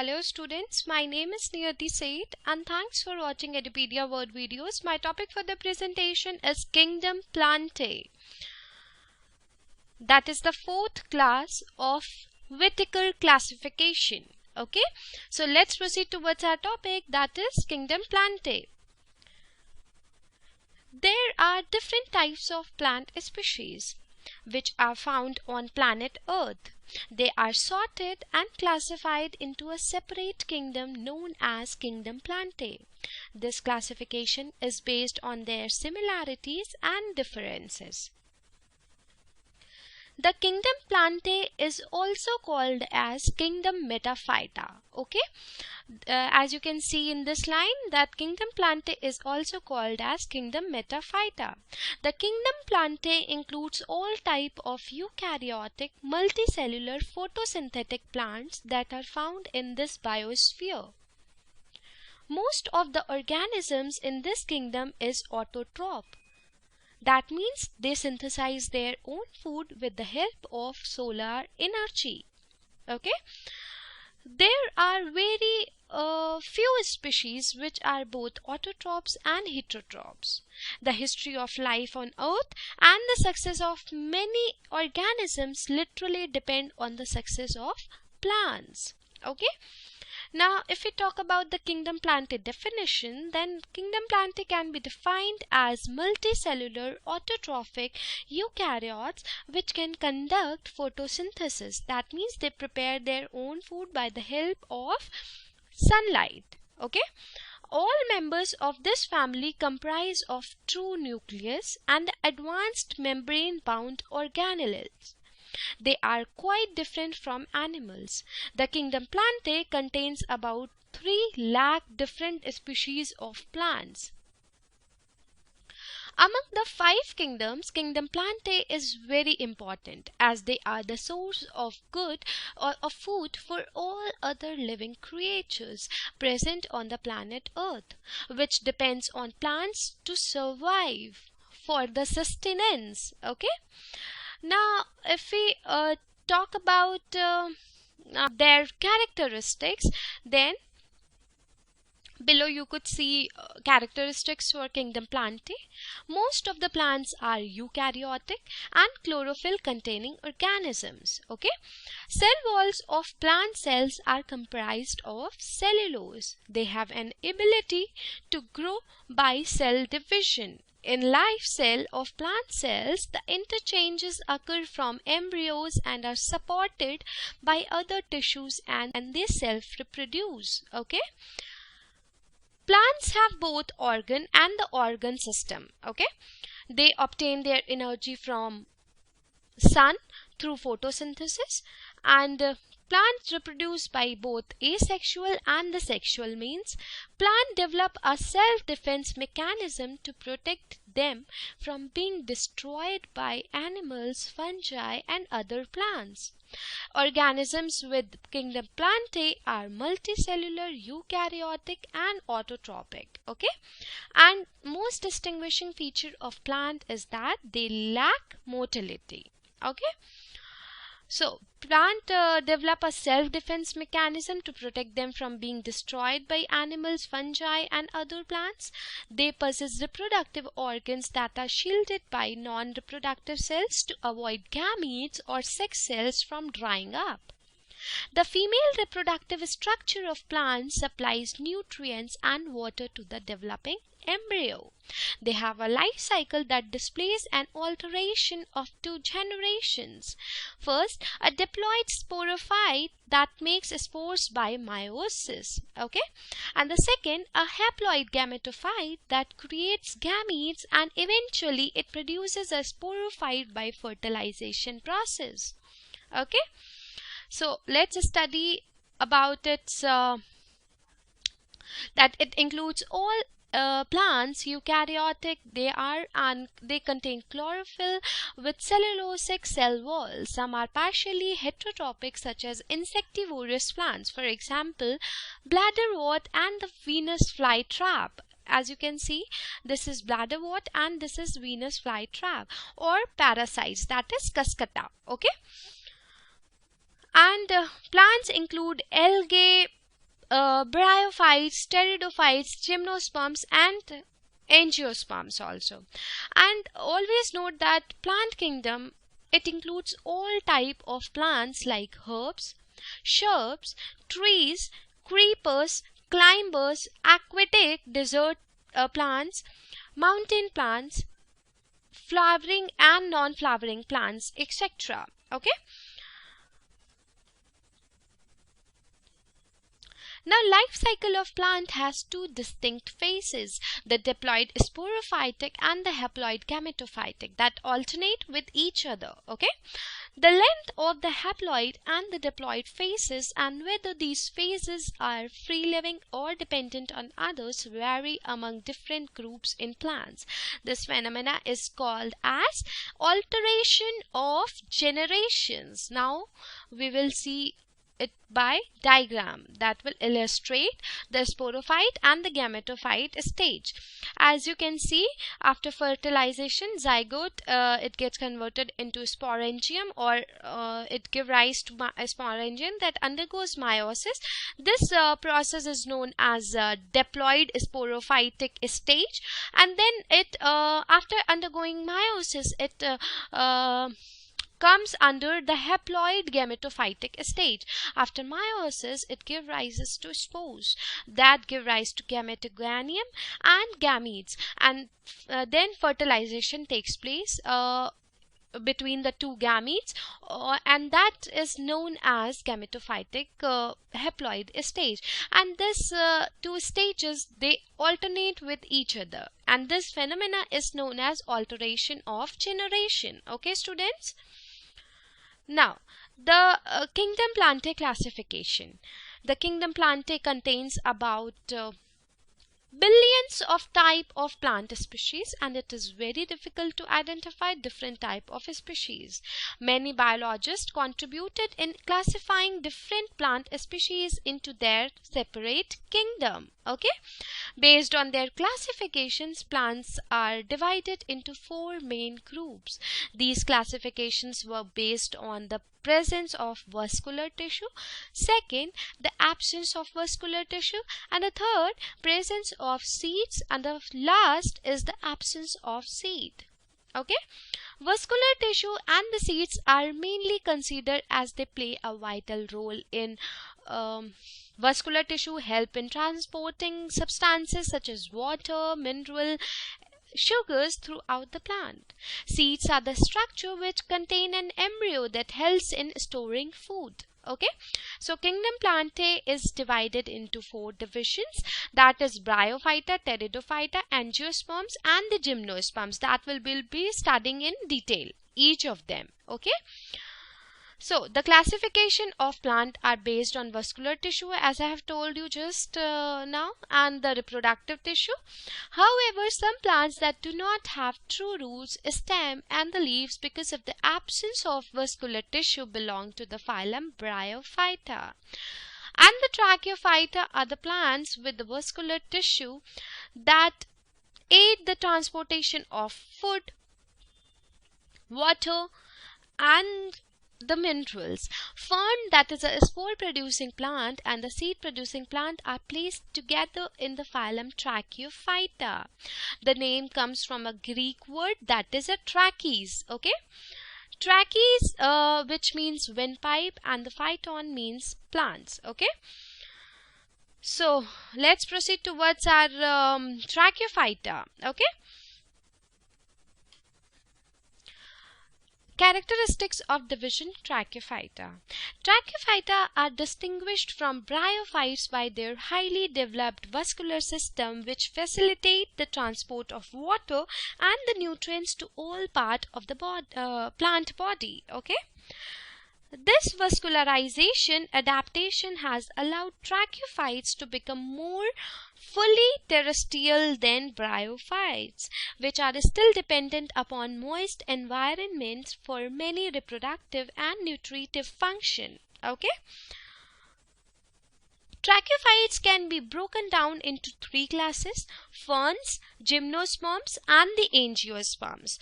Hello students, my name is Niyati Said and thanks for watching Edupedia Word videos. My topic for the presentation is Kingdom Plantae. That is the fourth class of Whittaker classification. Okay, so let's proceed towards our topic, that is Kingdom Plantae. There are different types of plant species which are found on planet Earth. They are sorted and classified into a separate kingdom known as Kingdom Plantae. This classification is based on their similarities and differences. The Kingdom Plantae is also called as Kingdom Metaphyta. Okay, as you can see in this line, that Kingdom Plantae is also called as Kingdom Metaphyta. The Kingdom Plantae includes all type of eukaryotic multicellular photosynthetic plants that are found in this biosphere. Most of the organisms in this kingdom is autotroph. That means they synthesize their own food with the help of solar energy. Okay, there are very few species which are both autotrophs and heterotrophs. The history of life on Earth and the success of many organisms literally depend on the success of plants. Okay. Now, if we talk about the Kingdom Plantae definition, then Kingdom Plantae can be defined as multicellular autotrophic eukaryotes which can conduct photosynthesis. That means they prepare their own food by the help of sunlight. Okay. All members of this family comprise of true nucleus and advanced membrane-bound organelles. They are quite different from animals. The Kingdom Plantae contains about 3 lakh different species of plants. Among the 5 kingdoms, Kingdom Plantae is very important as they are the source of food for all other living creatures present on the planet Earth, which depends on plants to survive for the sustenance. Okay. Now, if we talk about their characteristics, then below you could see characteristics for Kingdom Plantae. Most of the plants are eukaryotic and chlorophyll containing organisms. Okay, cell walls of plant cells are comprised of cellulose. They have an ability to grow by cell division. In life cell of plant cells, the interchanges occur from embryos and are supported by other tissues and they self-reproduce. Okay. Plants have both organ and the organ system. Okay. They obtain their energy from sun through photosynthesis, and plants reproduce by both asexual and the sexual means. Plants develop a self-defense mechanism to protect them from being destroyed by animals, fungi and other plants. Organisms with Kingdom Plantae are multicellular, eukaryotic and autotrophic. Okay, and most distinguishing feature of plant is that they lack motility. Okay. So, plant develop a self-defense mechanism to protect them from being destroyed by animals, fungi and other plants. They possess reproductive organs that are shielded by non-reproductive cells to avoid gametes or sex cells from drying up. The female reproductive structure of plants supplies nutrients and water to the developing embryo. They have a life cycle that displays an alteration of 2 generations. First, a diploid sporophyte that makes spores by meiosis. Okay, and the second, a haploid gametophyte that creates gametes and eventually it produces a sporophyte by fertilization process. Okay. So let's study about its that it includes all plants eukaryotic. They contain chlorophyll with cellulosic cell walls. Some are partially heterotrophic, such as insectivorous plants, for example bladderwort and the Venus flytrap. As you can see, this is bladderwort and this is Venus flytrap, or parasites, that is cascata. Okay. And plants include algae, bryophytes, pteridophytes, gymnosperms, and angiosperms also. And always note that plant kingdom, it includes all type of plants like herbs, shrubs, trees, creepers, climbers, aquatic, desert plants, mountain plants, flowering and non-flowering plants, etc. Okay. Now, life cycle of plant has two distinct phases, the diploid sporophytic and the haploid gametophytic, that alternate with each other. Okay. The length of the haploid and the diploid phases and whether these phases are free-living or dependent on others vary among different groups in plants. This phenomena is called as alteration of generations. Now, we will see it by diagram that will illustrate the sporophyte and the gametophyte stage. As you can see, after fertilization, zygote, it gets converted into sporangium, or it gives rise to a sporangium that undergoes meiosis. This process is known as diploid sporophytic stage, and then it after undergoing meiosis, it comes under the haploid gametophytic stage. After meiosis, it gives rise to spores that give rise to gametogonium and gametes, and then fertilization takes place between the two gametes, and that is known as gametophytic haploid stage. And this two stages, they alternate with each other, and this phenomena is known as alteration of generation. Okay, students. Now, the kingdom Plantae classification. The kingdom Plantae contains about billions of type of plant species, and it is very difficult to identify different type of species. Many biologists contributed in classifying different plant species into their separate kingdom. Okay, based on their classifications, plants are divided into four main groups. These classifications were based on the presence of vascular tissue, second, the absence of vascular tissue, and the third, presence of seeds, and the last is the absence of seed. Okay, vascular tissue and the seeds are mainly considered as they play a vital role in vascular tissue help in transporting substances such as water, mineral, sugars throughout the plant. Seeds are the structure which contain an embryo that helps in storing food. Okay, so kingdom Plantae is divided into four divisions, that is Bryophyta, Pteridophyta, Angiosperms, and the Gymnosperms, that will be studying in detail each of them. Okay, so the classification of plant are based on vascular tissue, as I have told you just now, and the reproductive tissue. However, some plants that do not have true roots, stem, and the leaves because of the absence of vascular tissue belong to the phylum Bryophyta. And the Tracheophyta are the plants with the vascular tissue that aid the transportation of food, water, and the minerals. Fern, that is a spore producing plant, and the seed producing plant are placed together in the phylum Tracheophyta. The name comes from a Greek word that is a trachees. Okay, trachees which means windpipe, and the phyton means plants. Okay, so let's proceed towards our Tracheophyta. Okay, characteristics of division Tracheophyta. Tracheophyta are distinguished from bryophytes by their highly developed vascular system which facilitate the transport of water and the nutrients to all part of the plant body. Okay, this vascularization adaptation has allowed tracheophytes to become more fully terrestrial than bryophytes, which are still dependent upon moist environments for many reproductive and nutritive function. Okay, tracheophytes can be broken down into three classes: ferns, gymnosperms, and the angiosperms.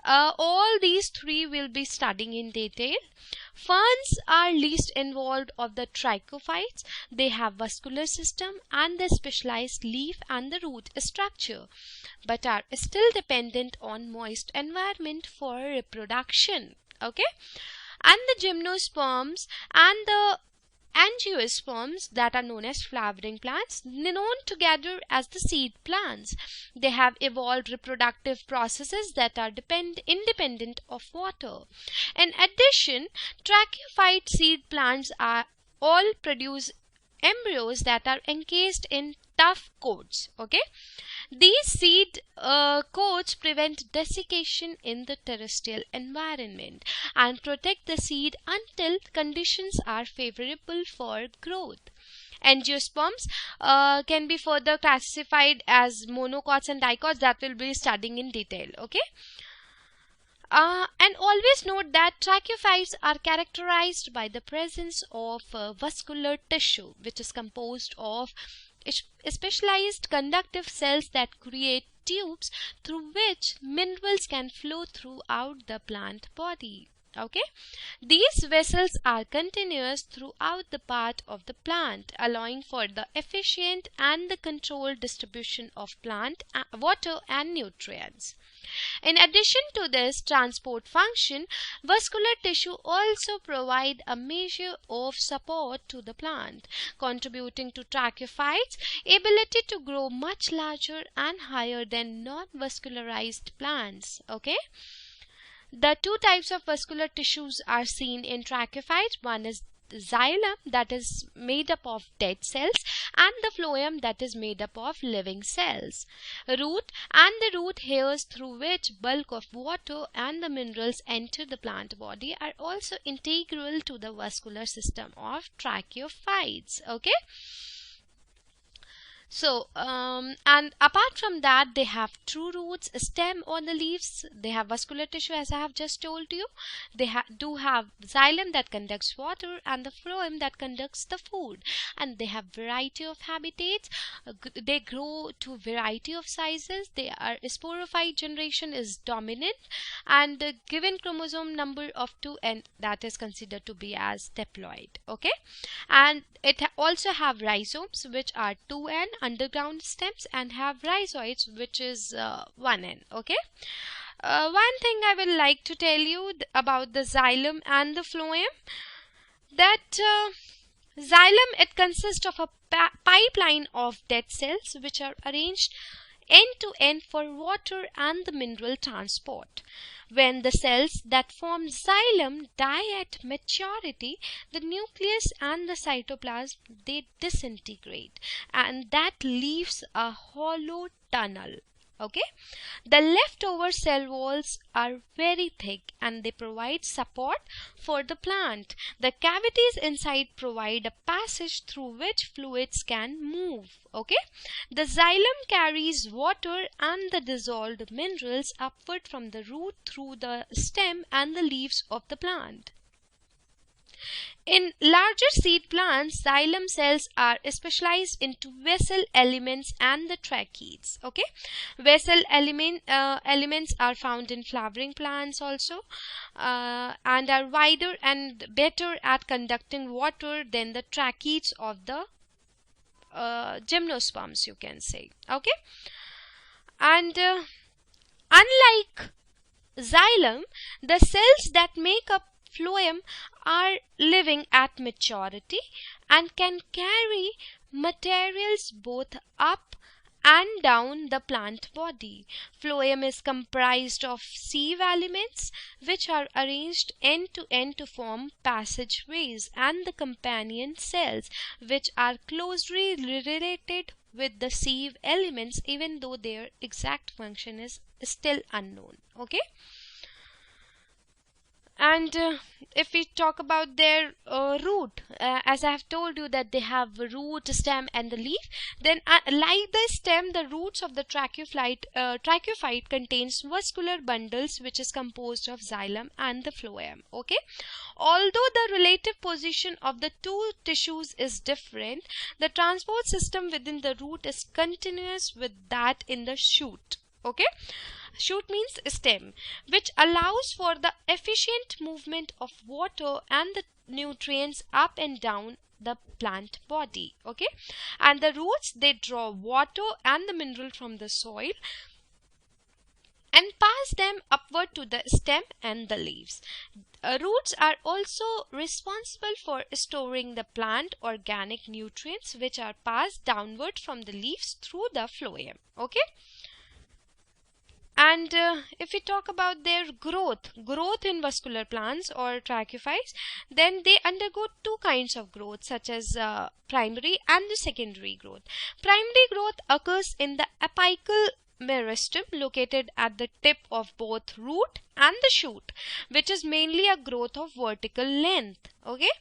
All these three will be studying in detail. Ferns are least involved of the trichophytes. They have vascular system and the specialized leaf and the root structure, but are still dependent on moist environment for reproduction. Okay, and the gymnosperms and the angiosperms, that are known as flowering plants, known together as the seed plants. They have evolved reproductive processes that are independent of water. In addition, tracheophyte seed plants are all produce embryos that are encased in tough coats. Okay, these seed coats prevent desiccation in the terrestrial environment and protect the seed until conditions are favorable for growth. Angiosperms can be further classified as monocots and dicots, that will be studying in detail. Okay. And always note that tracheophytes are characterized by the presence of vascular tissue, which is composed of specialized conductive cells that create tubes through which minerals can flow throughout the plant body. Okay, these vessels are continuous throughout the part of the plant, allowing for the efficient and the controlled distribution of plant water and nutrients. In addition to this transport function, vascular tissue also provide a measure of support to the plant, contributing to tracheophytes' ability to grow much larger and higher than non-vascularized plants. Okay. The two types of vascular tissues are seen in tracheophytes. One is xylem, that is made up of dead cells, and the phloem, that is made up of living cells. Root and the root hairs through which bulk of water and the minerals enter the plant body are also integral to the vascular system of tracheophytes. Okay. So, and apart from that, they have true roots, stem on the leaves. They have vascular tissue, as I have just told you. They do have xylem that conducts water, and the phloem that conducts the food. And they have variety of habitats. They grow to variety of sizes. Their sporophyte generation is dominant, and the given chromosome number of 2n, that is considered to be as diploid. Okay, and it also have rhizomes, which are 2n, underground stems, and have rhizoids, which is 1n. Okay. One thing I will like to tell you about the xylem and the phloem, that xylem, it consists of a pipeline of dead cells which are arranged end to end for water and the mineral transport. When the cells that form xylem die at maturity, the nucleus and the cytoplasm, they disintegrate, and that leaves a hollow tunnel. Okay, the leftover cell walls are very thick and they provide support for the plant. The cavities inside provide a passage through which fluids can move. Okay, the xylem carries water and the dissolved minerals upward from the root through the stem and the leaves of the plant. In larger seed plants, xylem cells are specialized into vessel elements and the tracheids. Okay, vessel elements are found in flowering plants also, and are wider and better at conducting water than the tracheids of the gymnosperms, you can say. Okay, and unlike xylem, the cells that make up phloem are living at maturity and can carry materials both up and down the plant body. Phloem is comprised of sieve elements which are arranged end to end to form passageways, and the companion cells which are closely related with the sieve elements, even though their exact function is still unknown. Okay. And if we talk about their root, as I have told you that they have root, stem and the leaf, then like the stem, the roots of the tracheophyte contains vascular bundles which is composed of xylem and the phloem. Okay, although the relative position of the two tissues is different, the transport system within the root is continuous with that in the shoot. Okay, shoot means stem, which allows for the efficient movement of water and the nutrients up and down the plant body. Okay, and the roots, they draw water and the mineral from the soil and pass them upward to the stem and the leaves. Roots are also responsible for storing the plant organic nutrients, which are passed downward from the leaves through the phloem. Okay, and if we talk about their growth in vascular plants or tracheophytes, then they undergo two kinds of growth, such as primary and the secondary growth. Primary growth occurs in the apical meristem, located at the tip of both root and the shoot, which is mainly a growth of vertical length. Okay,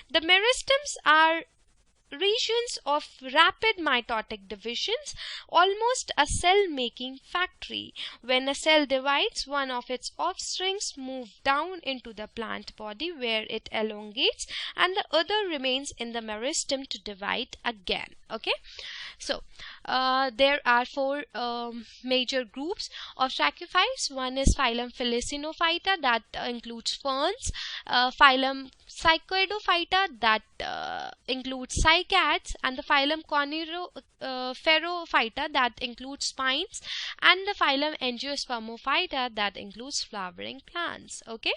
the meristems are regions of rapid mitotic divisions, almost a cell making factory. When a cell divides, one of its offsprings move down into the plant body, where it elongates, and the other remains in the meristem to divide again. Okay, so there are four major groups of tracheophytes. One is Phylum Filicinophyta, that includes ferns. Phylum Cycadaphyta, that includes cycads, and the Phylum Coniferophyta, that includes spines, and the Phylum Angiospermophyta, that includes flowering plants. Okay,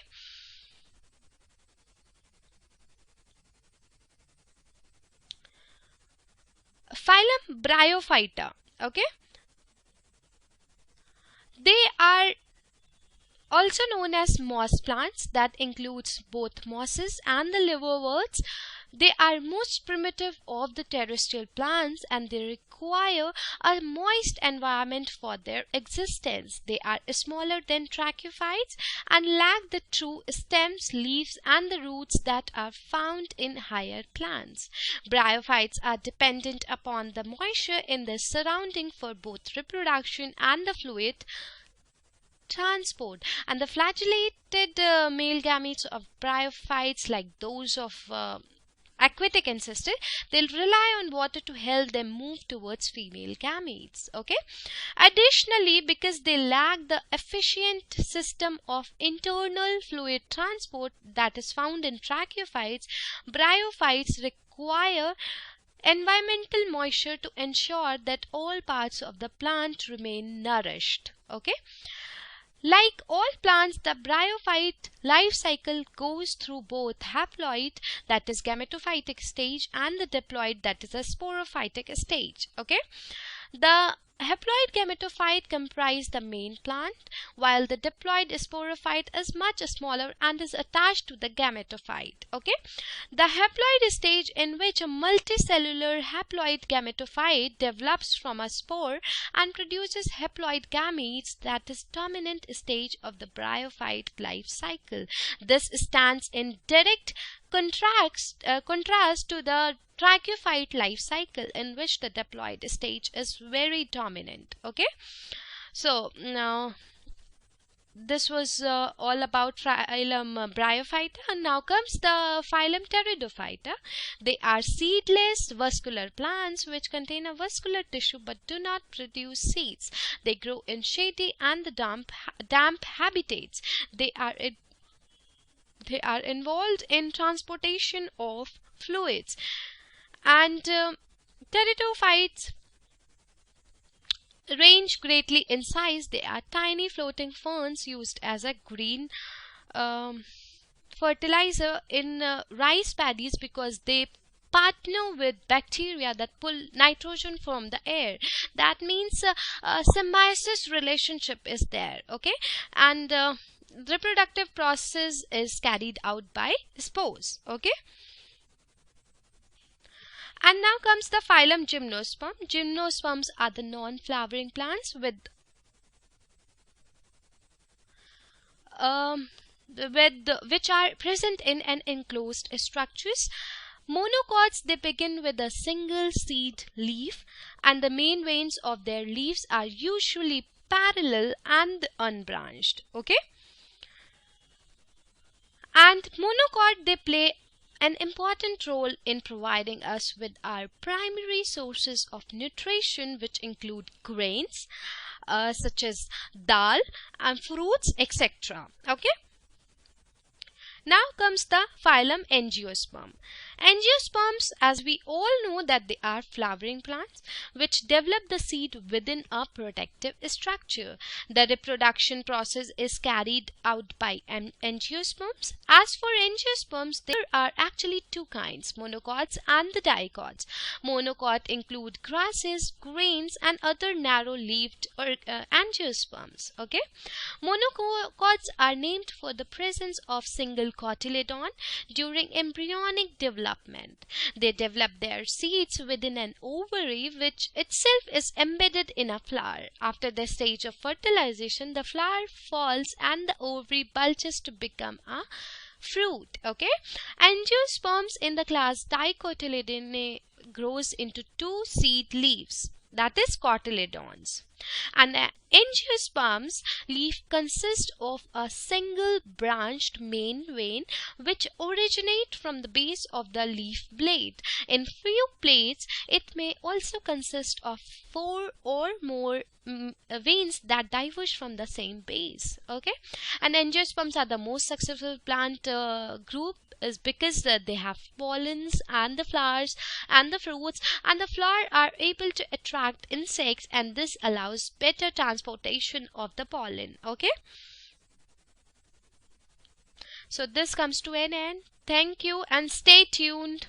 Phylum Bryophyta. Okay, they are also known as moss plants, that includes both mosses and the liverworts. They are most primitive of the terrestrial plants, and they require a moist environment for their existence. They are smaller than tracheophytes and lack the true stems, leaves, and the roots that are found in higher plants. Bryophytes are dependent upon the moisture in their surrounding for both reproduction and the fluid transport, and the flagellated male gametes of bryophytes, like those of aquatic ancestor, they'll rely on water to help them move towards female gametes. Okay, additionally, because they lack the efficient system of internal fluid transport that is found in tracheophytes, bryophytes require environmental moisture to ensure that all parts of the plant remain nourished. Okay, like all plants, the bryophyte life cycle goes through both haploid, that is gametophytic stage, and the diploid, that is a sporophytic stage. Okay, the haploid gametophyte comprise the main plant, while the diploid sporophyte is much smaller and is attached to the gametophyte. Okay, the haploid stage, in which a multicellular haploid gametophyte develops from a spore and produces haploid gametes, that is dominant stage of the bryophyte life cycle. This stands in direct contrast to the tracheophyte life cycle, in which the diploid stage is very dominant. Okay, so now this was all about Phylum Bryophyta, and now comes the Phylum Pteridophyta. They are seedless vascular plants which contain a vascular tissue but do not produce seeds. They grow in shady and the damp habitats. They are involved in transportation of fluids, and pteridophytes range greatly in size. They are tiny floating ferns used as a green fertilizer in rice paddies, because they partner with bacteria that pull nitrogen from the air. That means a symbiosis relationship is there. Okay, and reproductive process is carried out by spores. Okay, and now comes the phylum Gymnosperm. Gymnosperms are the non-flowering plants which are present in an enclosed structures. Monocots, they begin with a single seed leaf, and the main veins of their leaves are usually parallel and unbranched. Okay, and monocot, they play an important role in providing us with our primary sources of nutrition, which include grains, such as dal and fruits, etc. Okay. Now comes the phylum Angiosperm. Angiosperms, as we all know, that they are flowering plants which develop the seed within a protective structure. The reproduction process is carried out by angiosperms. As for angiosperms, there are actually two kinds, monocots and the dicots. Monocot include grasses, grains and other narrow-leaved angiosperms. Okay. Monocots are named for the presence of single cotyledon during embryonic development. They develop their seeds within an ovary, which itself is embedded in a flower. After the stage of fertilization, the flower falls and the ovary bulges to become a fruit. Okay. Angiosperms in the class Dicotyledone grows into two seed leaves, that is cotyledons. And the angiosperm's leaf consists of a single branched main vein which originate from the base of the leaf blade. In few plates, it may also consist of 4 or more veins that diverge from the same base. Okay, and angiosperms are the most successful plant group is because they have pollens and the flowers and the fruits, and the flower are able to attract insects, and this allows better transportation of the pollen. Okay, so this comes to an end. Thank you and stay tuned.